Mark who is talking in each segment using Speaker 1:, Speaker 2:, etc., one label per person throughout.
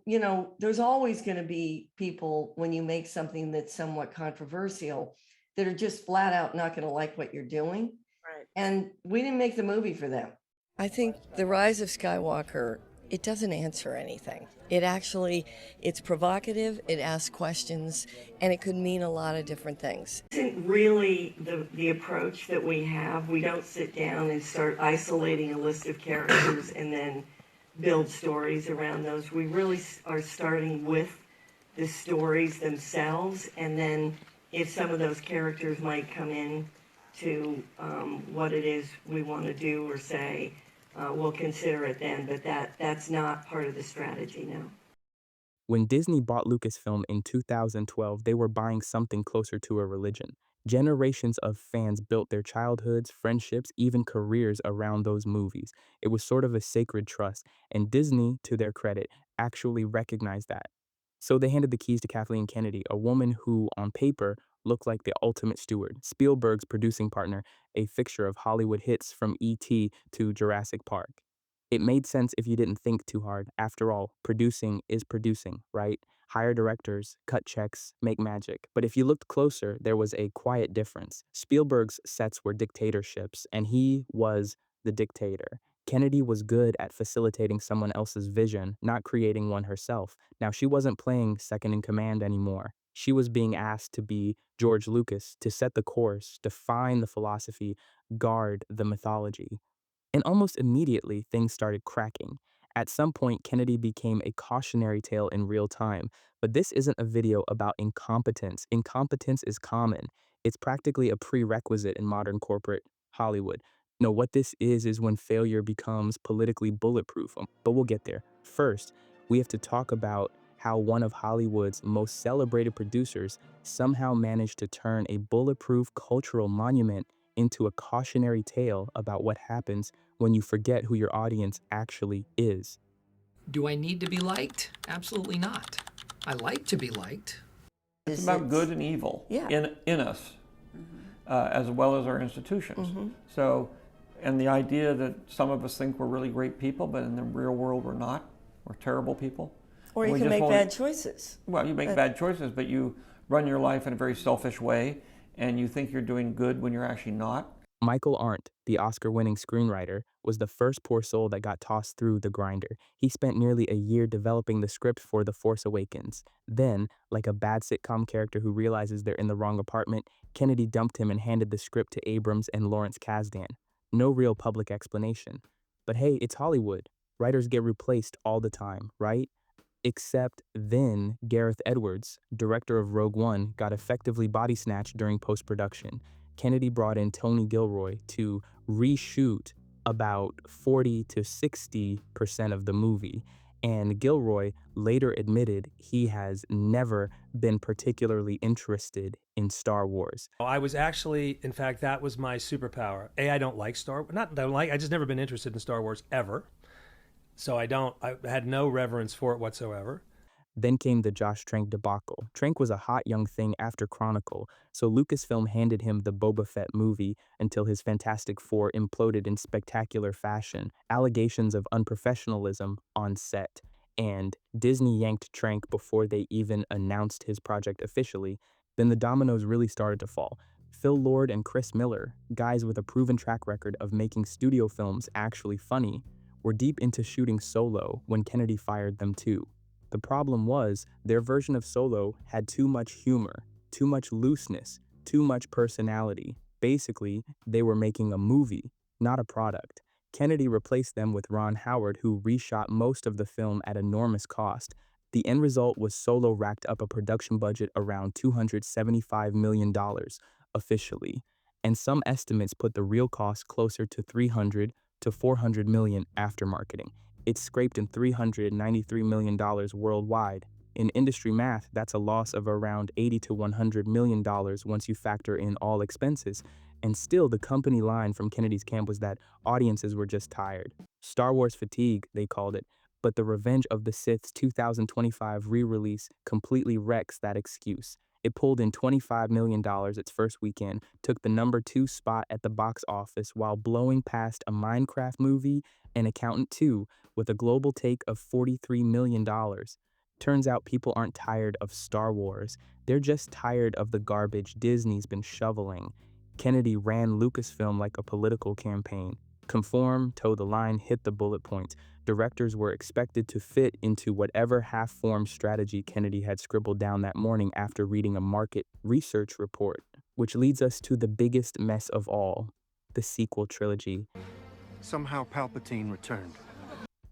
Speaker 1: there's always going to be people when you make something that's somewhat controversial that are just flat out not going to like what you're doing.
Speaker 2: Right.
Speaker 1: And we didn't make the movie for them. I think The Rise of Skywalker, it doesn't answer anything. It's provocative, it asks questions, and it could mean a lot of different things. Isn't really the approach that we have. We don't sit down and start isolating a list of characters and then build stories around those. We really are starting with the stories themselves, and then if some of those characters might come in to what it is we want to do or say, we'll consider it then, but that's not part of the strategy now.
Speaker 3: When Disney bought Lucasfilm in 2012, they were buying something closer to a religion. Generations of fans built their childhoods, friendships, even careers around those movies. It was sort of a sacred trust, and Disney, to their credit, actually recognized that. So they handed the keys to Kathleen Kennedy, a woman who, on paper, looked like the ultimate steward, Spielberg's producing partner, a fixture of Hollywood hits from E.T. to Jurassic Park. It made sense if you didn't think too hard. After all, producing is producing, right? Hire directors, cut checks, make magic. But if you looked closer, there was a quiet difference. Spielberg's sets were dictatorships, and he was the dictator. Kennedy was good at facilitating someone else's vision, not creating one herself. Now, she wasn't playing second in command anymore. She was being asked to be George Lucas, to set the course, define the philosophy, guard the mythology. And almost immediately, things started cracking. At some point, Kennedy became a cautionary tale in real time. But this isn't a video about incompetence. Incompetence is common. It's practically a prerequisite in modern corporate Hollywood. No, what this is when failure becomes politically bulletproof. But we'll get there. First, we have to talk about how one of Hollywood's most celebrated producers somehow managed to turn a bulletproof cultural monument into a cautionary tale about what happens when you forget who your audience actually is.
Speaker 4: Do I need to be liked? Absolutely not. I like to be liked.
Speaker 5: It's about good and evil in us, as well as our institutions. So, and the idea that some of us think we're really great people, but in the real world we're not. We're terrible people.
Speaker 1: Or you can make bad choices.
Speaker 5: Well, you make bad choices, but you run your life in a very selfish way, and you think you're doing good when you're actually not.
Speaker 3: Michael Arndt, the Oscar-winning screenwriter, was the first poor soul that got tossed through the grinder. He spent nearly a year developing the script for The Force Awakens. Then, like a bad sitcom character who realizes they're in the wrong apartment, Kennedy dumped him and handed the script to Abrams and Lawrence Kasdan. No real public explanation. But hey, it's Hollywood. Writers get replaced all the time, right? Except then, Gareth Edwards, director of Rogue One, got effectively body snatched during post-production. Kennedy brought in Tony Gilroy to reshoot about 40 to 60% of the movie. And Gilroy later admitted he has never been particularly interested in Star Wars.
Speaker 6: I was actually, in fact, that was my superpower. I don't like I just never been interested in Star Wars ever. So I had no reverence for it whatsoever.
Speaker 3: Then came the Josh Trank debacle. Trank was a hot young thing after Chronicle, so Lucasfilm handed him the Boba Fett movie until his Fantastic Four imploded in spectacular fashion, allegations of unprofessionalism on set, and Disney yanked Trank before they even announced his project officially. Then the dominoes really started to fall. Phil Lord and Chris Miller, guys with a proven track record of making studio films actually funny, were deep into shooting Solo when Kennedy fired them too. The problem was, their version of Solo had too much humor, too much looseness, too much personality. Basically, they were making a movie, not a product. Kennedy replaced them with Ron Howard, who reshot most of the film at enormous cost. The end result was Solo racked up a production budget around $275 million, officially. And some estimates put the real cost closer to $300 to $400 million after marketing. It scraped in $393 million worldwide. In industry math, that's a loss of around $80 to $100 million once you factor in all expenses. And still, the company line from Kennedy's camp was that audiences were just tired. Star Wars fatigue, they called it. But the Revenge of the Sith's 2025 re-release completely wrecks that excuse. It pulled in $25 million its first weekend, took the #2 spot at the box office while blowing past a Minecraft movie and Accountant 2 with a global take of $43 million. Turns out people aren't tired of Star Wars, they're just tired of the garbage Disney's been shoveling. Kennedy ran Lucasfilm like a political campaign. Conform, toe the line, hit the bullet points. Directors were expected to fit into whatever half-formed strategy Kennedy had scribbled down that morning after reading a market research report. Which leads us to the biggest mess of all, the sequel trilogy.
Speaker 2: Somehow Palpatine returned.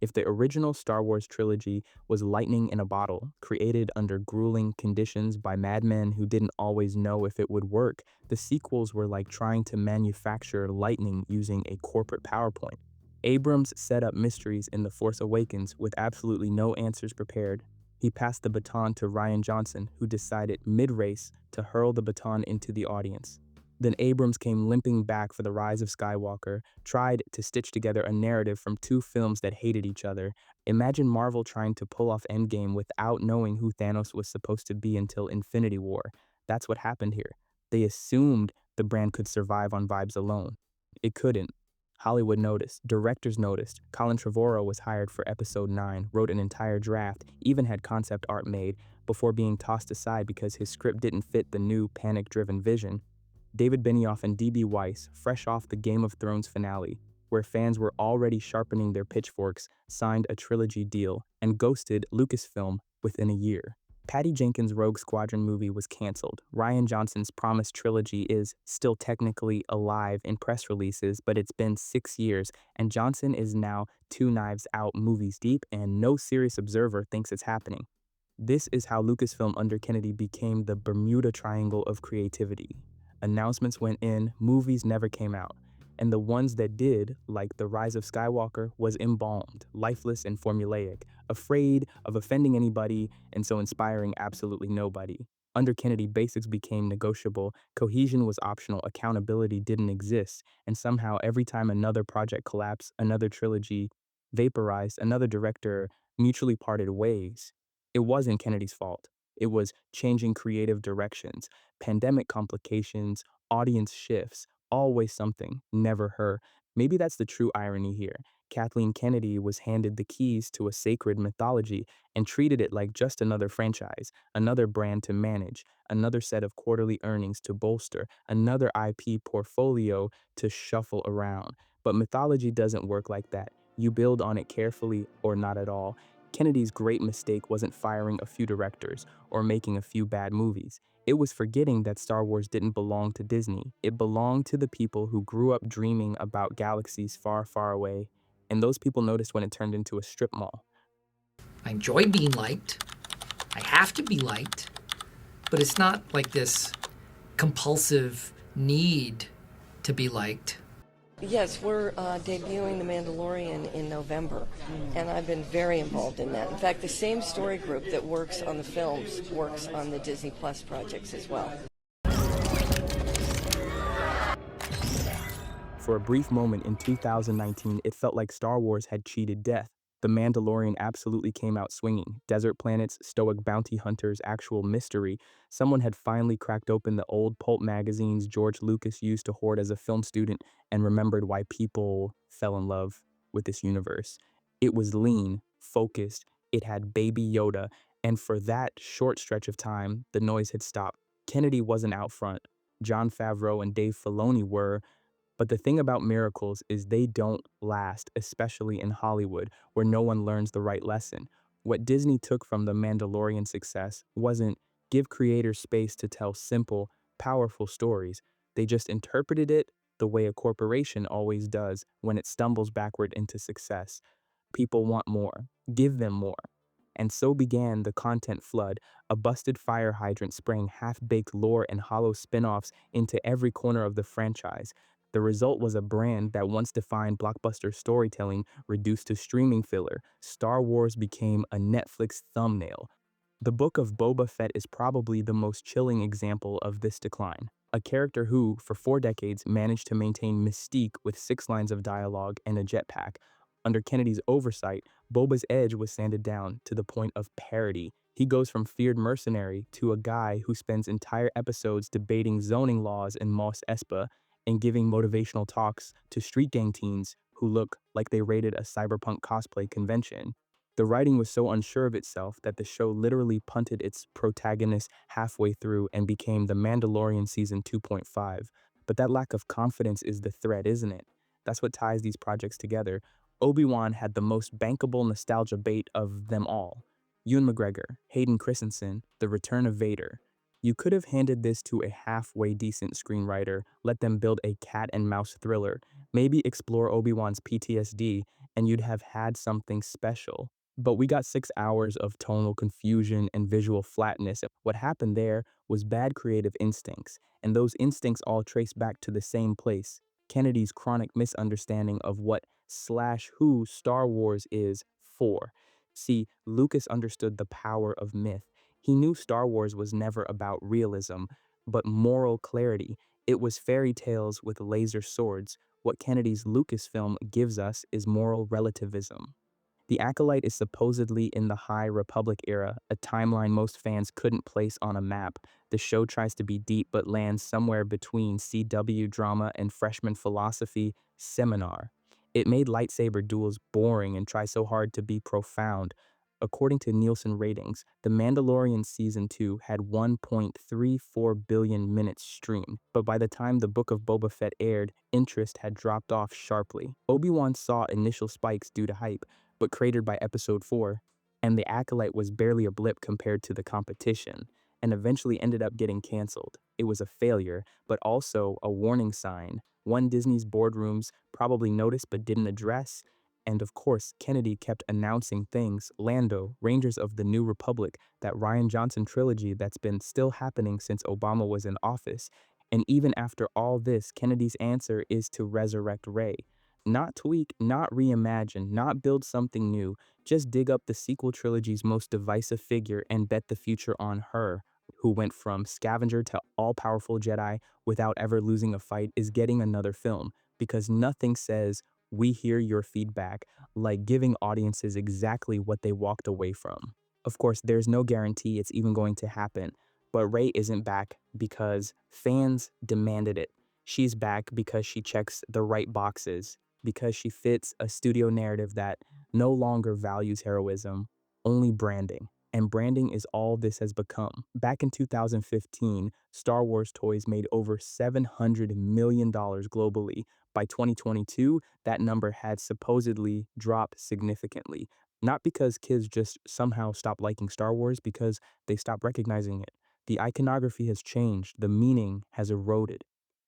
Speaker 3: If the original Star Wars trilogy was lightning in a bottle, created under grueling conditions by madmen who didn't always know if it would work, the sequels were like trying to manufacture lightning using a corporate PowerPoint. Abrams set up mysteries in The Force Awakens with absolutely no answers prepared. He passed the baton to Rian Johnson, who decided mid-race to hurl the baton into the audience. Then Abrams came limping back for The Rise of Skywalker, tried to stitch together a narrative from two films that hated each other. Imagine Marvel trying to pull off Endgame without knowing who Thanos was supposed to be until Infinity War. That's what happened here. They assumed the brand could survive on vibes alone. It couldn't. Hollywood noticed, directors noticed. Colin Trevorrow was hired for Episode 9, wrote an entire draft, even had concept art made, before being tossed aside because his script didn't fit the new panic-driven vision. David Benioff and D.B. Weiss, fresh off the Game of Thrones finale, where fans were already sharpening their pitchforks, signed a trilogy deal and ghosted Lucasfilm within a year. Patty Jenkins' Rogue Squadron movie was canceled. Rian Johnson's promised trilogy is still technically alive in press releases, but it's been 6 years, and Johnson is now 2 Knives Out movies deep, and no serious observer thinks it's happening. This is how Lucasfilm under Kennedy became the Bermuda Triangle of creativity. Announcements went in, movies never came out. And the ones that did, like The Rise of Skywalker, was embalmed, lifeless and formulaic, afraid of offending anybody and so inspiring absolutely nobody. Under Kennedy, basics became negotiable, cohesion was optional, accountability didn't exist, and somehow every time another project collapsed, another trilogy vaporized, another director mutually parted ways, it wasn't Kennedy's fault. It was changing creative directions, pandemic complications, audience shifts, always something, never her. Maybe that's the true irony here. Kathleen Kennedy was handed the keys to a sacred mythology and treated it like just another franchise, another brand to manage, another set of quarterly earnings to bolster, another IP portfolio to shuffle around. But mythology doesn't work like that. You build on it carefully or not at all. Kennedy's great mistake wasn't firing a few directors or making a few bad movies. It was forgetting that Star Wars didn't belong to Disney. It belonged to the people who grew up dreaming about galaxies far, far away. And those people noticed when it turned into a strip mall.
Speaker 4: I enjoy being liked. I have to be liked. But it's not like this compulsive need to be liked.
Speaker 1: Yes, we're debuting The Mandalorian in November, and I've been very involved in that. In fact, the same story group that works on the films works on the DisneyPlus projects as well.
Speaker 3: For a brief moment in 2019, it felt like Star Wars had cheated death. The Mandalorian absolutely came out swinging. Desert planets, stoic bounty hunters, actual mystery. Someone had finally cracked open the old pulp magazines George Lucas used to hoard as a film student and remembered why people fell in love with this universe. It was lean, focused, it had Baby Yoda, and for that short stretch of time, the noise had stopped. Kennedy wasn't out front. Jon Favreau and Dave Filoni were. But the thing about miracles is they don't last, especially in Hollywood, where no one learns the right lesson. What Disney took from the Mandalorian success wasn't give creators space to tell simple, powerful stories. They just interpreted it the way a corporation always does when it stumbles backward into success. People want more. Give them more. And so began the content flood, a busted fire hydrant spraying half-baked lore and hollow spin-offs into every corner of the franchise. The result was a brand that once defined blockbuster storytelling reduced to streaming filler. Star Wars became a Netflix thumbnail. The Book of Boba Fett is probably the most chilling example of this decline. A character who, for 4 decades, managed to maintain mystique with 6 lines of dialogue and a jetpack. Under Kennedy's oversight, Boba's edge was sanded down to the point of parody. He goes from feared mercenary to a guy who spends entire episodes debating zoning laws in Mos Espa and giving motivational talks to street gang teens who look like they raided a cyberpunk cosplay convention. The writing was so unsure of itself that the show literally punted its protagonist halfway through and became The Mandalorian Season 2.5. But that lack of confidence is the thread, isn't it? That's what ties these projects together. Obi-Wan had the most bankable nostalgia bait of them all. Ewan McGregor, Hayden Christensen, The Return of Vader. You could have handed this to a halfway decent screenwriter, let them build a cat and mouse thriller, maybe explore Obi-Wan's PTSD, and you'd have had something special. But we got 6 hours of tonal confusion and visual flatness. What happened there was bad creative instincts, and those instincts all trace back to the same place: Kennedy's chronic misunderstanding of what/who Star Wars is for. See, Lucas understood the power of myth. He knew Star Wars was never about realism, but moral clarity. It was fairy tales with laser swords. What Kennedy's Lucasfilm gives us is moral relativism. The Acolyte is supposedly in the High Republic era, a timeline most fans couldn't place on a map. The show tries to be deep but lands somewhere between CW drama and freshman philosophy seminar. It made lightsaber duels boring and tries so hard to be profound. According to Nielsen ratings, The Mandalorian Season 2 had 1.34 billion minutes streamed, but by the time The Book of Boba Fett aired, interest had dropped off sharply. Obi-Wan saw initial spikes due to hype, but cratered by Episode 4, and The Acolyte was barely a blip compared to the competition, and eventually ended up getting canceled. It was a failure, but also a warning sign, one Disney's boardrooms probably noticed but didn't address. And of course, Kennedy kept announcing things: Lando, Rangers of the New Republic, that Rian Johnson trilogy that's been still happening since Obama was in office. And even after all this, Kennedy's answer is to resurrect Rey. Not tweak, not reimagine, not build something new, just dig up the sequel trilogy's most divisive figure and bet the future on her, who went from scavenger to all-powerful Jedi without ever losing a fight, is getting another film, because nothing says, "We hear your feedback," like giving audiences exactly what they walked away from. Of course, there's no guarantee it's even going to happen, but Rey isn't back because fans demanded it. She's back because she checks the right boxes, because she fits a studio narrative that no longer values heroism, only branding. And branding is all this has become. Back in 2015, Star Wars toys made over $700 million globally. By 2022, that number had supposedly dropped significantly. Not because kids just somehow stopped liking Star Wars, because they stopped recognizing it. The iconography has changed, the meaning has eroded.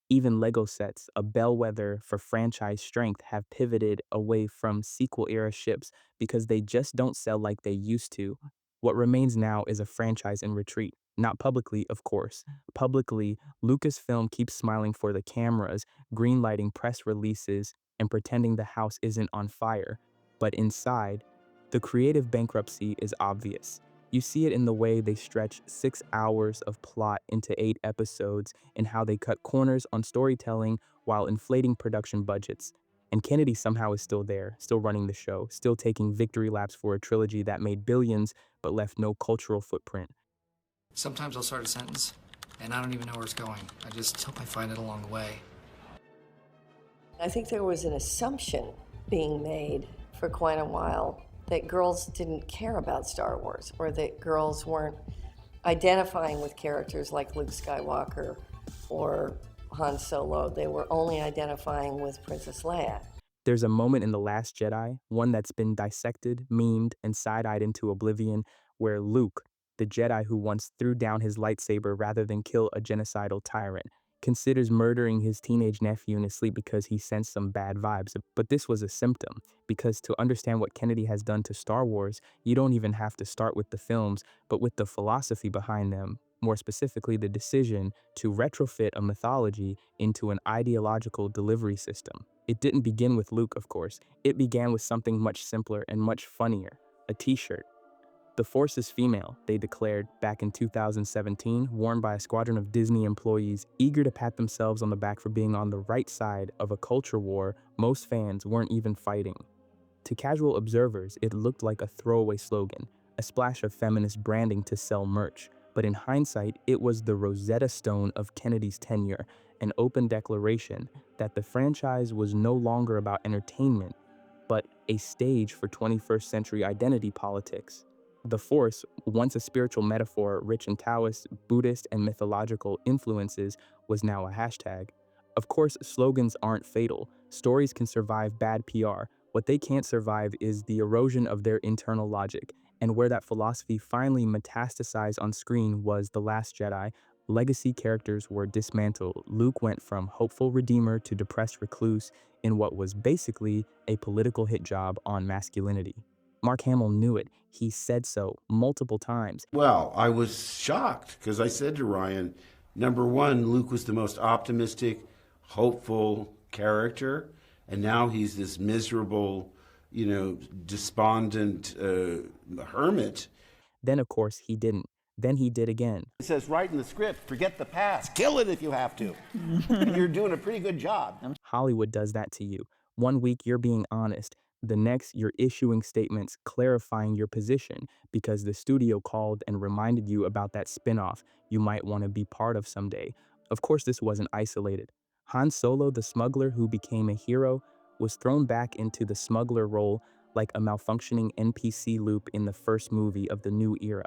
Speaker 3: Even Lego sets, a bellwether for franchise strength, have pivoted away from sequel-era ships because they just don't sell like they used to. What remains now is a franchise in retreat. Not publicly, of course. Publicly, Lucasfilm keeps smiling for the cameras, greenlighting press releases, and pretending the house isn't on fire. But inside, the creative bankruptcy is obvious. You see it in the way they stretch 6 hours of plot into 8 episodes, and how they cut corners on storytelling while inflating production budgets. And Kennedy somehow is still there, still running the show, still taking victory laps for a trilogy that made billions but left no cultural footprint.
Speaker 4: Sometimes I'll start a sentence, and I don't even know where it's going. I just hope I find it along the way.
Speaker 1: I think there was an assumption being made for quite a while that girls didn't care about Star Wars, or that girls weren't identifying with characters like Luke Skywalker or Han Solo. They were only identifying with Princess Leia.
Speaker 3: There's a moment in The Last Jedi, one that's been dissected, memed, and side-eyed into oblivion, where Luke, the Jedi who once threw down his lightsaber rather than kill a genocidal tyrant, considers murdering his teenage nephew in his sleep because he sensed some bad vibes. But this was a symptom, because to understand what Kennedy has done to Star Wars, you don't even have to start with the films, but with the philosophy behind them. More specifically, the decision to retrofit a mythology into an ideological delivery system. It didn't begin with Luke, of course. It began with something much simpler and much funnier: a t-shirt. The Force is female, they declared back in 2017, worn by a squadron of Disney employees eager to pat themselves on the back for being on the right side of a culture war most fans weren't even fighting. To casual observers, it looked like a throwaway slogan, a splash of feminist branding to sell merch. But in hindsight, it was the Rosetta Stone of Kennedy's tenure, an open declaration that the franchise was no longer about entertainment, but a stage for 21st century identity politics. The Force, once a spiritual metaphor rich in Taoist, Buddhist, and mythological influences, was now a hashtag. Of course, slogans aren't fatal. Stories can survive bad PR. What they can't survive is the erosion of their internal logic. And where that philosophy finally metastasized on screen was The Last Jedi. Legacy characters were dismantled. Luke went from hopeful redeemer to depressed recluse in what was basically a political hit job on masculinity. Mark Hamill knew it. He said so multiple times.
Speaker 7: Well, I was shocked because I said to Ryan, number one, Luke was the most optimistic, hopeful character, and now he's this miserable, despondent hermit.
Speaker 3: Then, of course, he didn't. Then he did again.
Speaker 8: It says right in the script, forget the past, kill it if you have to. You're doing a pretty good job.
Speaker 3: Hollywood does that to you. One week you're being honest. The next, you're issuing statements clarifying your position because the studio called and reminded you about that spin-off you might want to be part of someday. Of course, this wasn't isolated. Han Solo, the smuggler who became a hero, was thrown back into the smuggler role like a malfunctioning NPC loop in the first movie of the new era.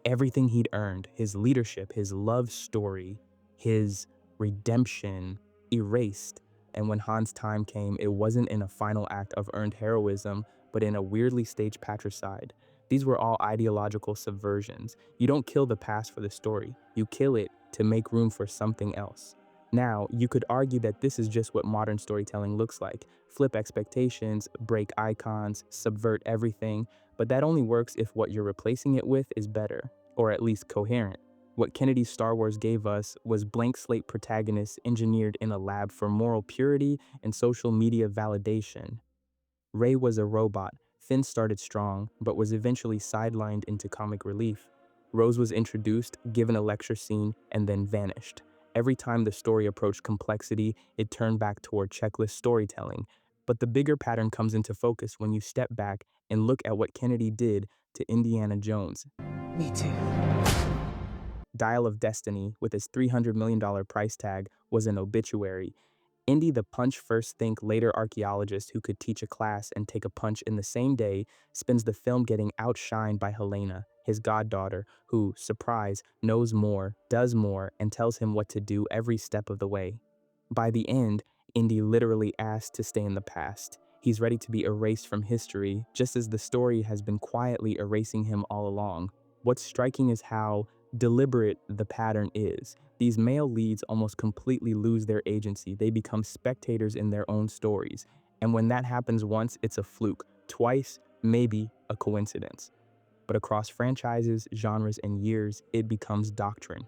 Speaker 3: Everything he'd earned, his leadership, his love story, his redemption, erased. And when Han's time came, it wasn't in a final act of earned heroism, but in a weirdly staged patricide. These were all ideological subversions. You don't kill the past for the story. You kill it to make room for something else. Now, you could argue that this is just what modern storytelling looks like. Flip expectations, break icons, subvert everything, but that only works if what you're replacing it with is better, or at least coherent. What Kennedy's Star Wars gave us was blank slate protagonists engineered in a lab for moral purity and social media validation. Rey was a robot. Finn started strong, but was eventually sidelined into comic relief. Rose was introduced, given a lecture scene, and then vanished. Every time the story approached complexity, it turned back toward checklist storytelling. But the bigger pattern comes into focus when you step back and look at what Kennedy did to Indiana Jones.
Speaker 9: Me too.
Speaker 3: Dial of Destiny, with its $300 million price tag, was an obituary. Indy, the punch first think later archaeologist who could teach a class and take a punch in the same day, spends the film getting outshined by Helena, his goddaughter, who, surprise, knows more, does more, and tells him what to do every step of the way. By the end, Indy literally asked to stay in the past. He's ready to be erased from history, just as the story has been quietly erasing him all along. What's striking is how deliberate the pattern is. These male leads almost completely lose their agency. They become spectators in their own stories. And when that happens once, it's a fluke. Twice, maybe a coincidence. But across franchises, genres, and years, it becomes doctrine.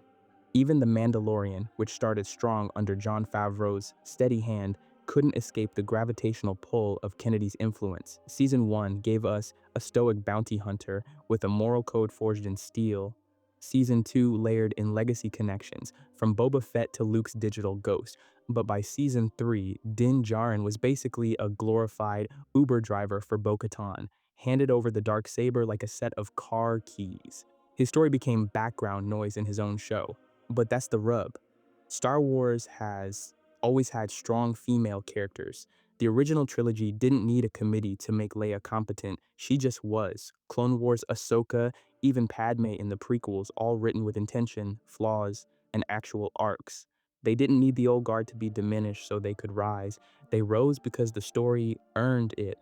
Speaker 3: Even The Mandalorian, which started strong under Jon Favreau's steady hand, couldn't escape the gravitational pull of Kennedy's influence. Season 1 gave us a stoic bounty hunter with a moral code forged in steel. Season 2 layered in legacy connections, from Boba Fett to Luke's digital ghost. But by Season 3, Din Djarin was basically a glorified Uber driver for Bo-Katan, handed over the Darksaber like a set of car keys. His story became background noise in his own show. But that's the rub. Star Wars has always had strong female characters. The original trilogy didn't need a committee to make Leia competent. She just was. Clone Wars, Ahsoka, even Padme in the prequels, all written with intention, flaws, and actual arcs. They didn't need the old guard to be diminished so they could rise. They rose because the story earned it.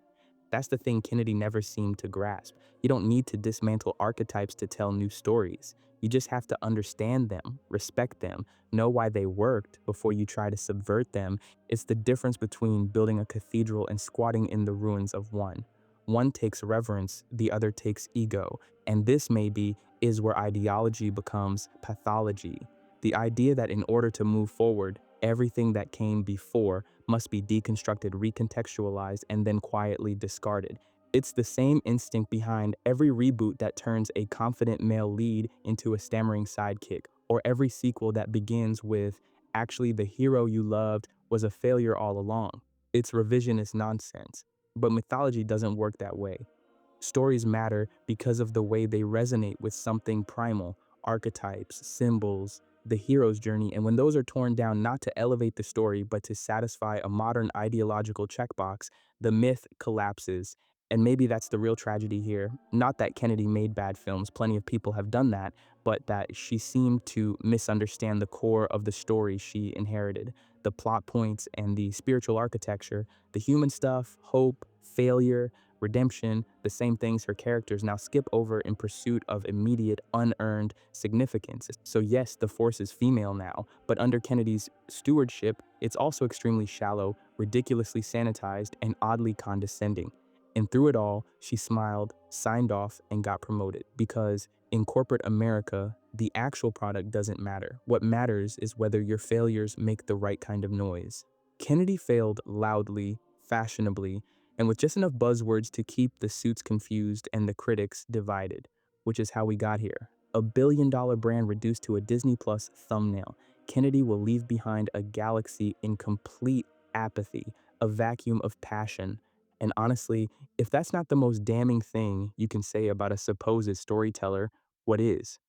Speaker 3: That's the thing Kennedy never seemed to grasp. You don't need to dismantle archetypes to tell new stories. You just have to understand them, respect them, know why they worked before you try to subvert them. It's the difference between building a cathedral and squatting in the ruins of one. One takes reverence, the other takes ego. And this, maybe, is where ideology becomes pathology. The idea that in order to move forward, everything that came before must be deconstructed, recontextualized, and then quietly discarded. It's the same instinct behind every reboot that turns a confident male lead into a stammering sidekick, or every sequel that begins with, actually the hero you loved was a failure all along. It's revisionist nonsense. But mythology doesn't work that way. Stories matter because of the way they resonate with something primal, archetypes, symbols, the hero's journey, and when those are torn down not to elevate the story but to satisfy a modern ideological checkbox, the myth collapses. And maybe that's the real tragedy here. Not that Kennedy made bad films, plenty of people have done that, but that she seemed to misunderstand the core of the story she inherited, the plot points and the spiritual architecture, the human stuff, hope, failure, redemption, the same things her characters now skip over in pursuit of immediate, unearned significance. So yes, the Force is female now, but under Kennedy's stewardship, it's also extremely shallow, ridiculously sanitized, and oddly condescending. And through it all, she smiled, signed off, and got promoted. Because in corporate America, the actual product doesn't matter. What matters is whether your failures make the right kind of noise. Kennedy failed loudly, fashionably, and with just enough buzzwords to keep the suits confused and the critics divided, which is how we got here. A billion-dollar brand reduced to a DisneyPlus thumbnail. Kennedy will leave behind a galaxy in complete apathy, a vacuum of passion. And honestly, if that's not the most damning thing you can say about a supposed storyteller, what is?